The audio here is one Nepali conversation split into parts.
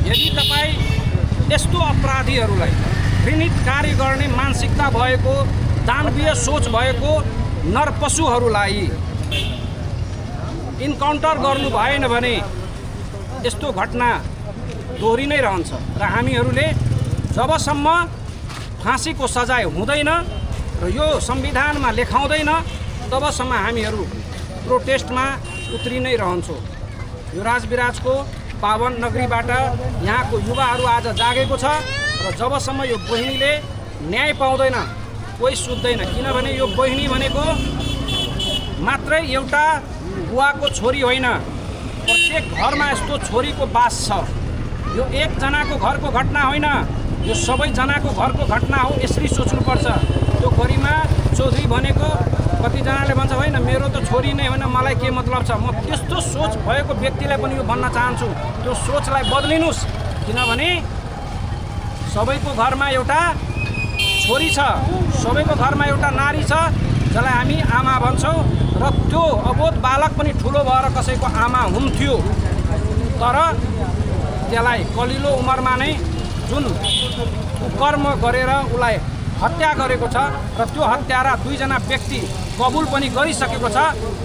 यदि तपाईँ यस्तो अपराधीहरूलाई घृणित कार्य गर्ने मानसिकता भएको दानवीय सोच भएको नरपशुहरूलाई इन्काउन्टर गर्नु भएन भने यस्तो घटना दोहोरी नै रहन्छ र हामीहरूले जबसम्म फाँसीको सजाय हुँदैन र यो संविधानमा लेखाउँदैन तबसम्म हामीहरू प्रोटेस्टमा उत्रि नै रहन्छौँ। यो राजविराजको पावन नगरीबाट यहाँको युवाहरू आज जागेको छ र जबसम्म यो बहिनीले न्याय पाउँदैन कोही सुत्दैन, किनभने यो बहिनी भनेको मात्रै एउटा बुवाको छोरी होइन, प्रत्येक घरमा यस्तो छोरीको बास छ। यो एकजनाको घरको घटना होइन, यो सबैजनाको घरको घटना हो। यसरी सोच्नुपर्छ। त्यो गरिमा चौधरी भनेको कतिजनाले भन्छ होइन मेरो त छोरी नै होइन मलाई के मतलब छ। म त्यस्तो सोच भएको व्यक्तिलाई पनि यो भन्न चाहन्छु, त्यो सोचलाई बदलिनुस्, किनभने सबैको घरमा एउटा छोरी छ, सबैको घरमा एउटा नारी छ जसलाई हामी आमा भन्छौँ र त्यो अबोध बालक पनि ठुलो भएर कसैको आमा हुन्थ्यो, तर त्यसलाई कलिलो उमेरमा नै जुन कर्म गरेर उसलाई हत्या गरेको छ र त्यो हत्यारा दुईजना व्यक्ति कबुल पनि गरिसकेको छ।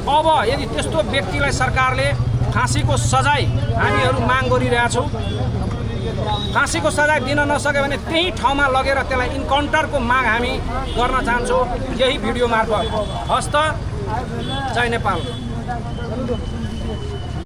अब यदि त्यस्तो व्यक्तिलाई सरकारले फाँसीको सजाय हामीहरू माग गरिरहेछौँ, फाँसीको सजाय दिन नसक्यो भने त्यही ठाउँमा लगेर त्यसलाई इन्काउन्टरको माग हामी गर्न चाहन्छौँ यही भिडियो मार्फत। हस्त, जय नेपाल।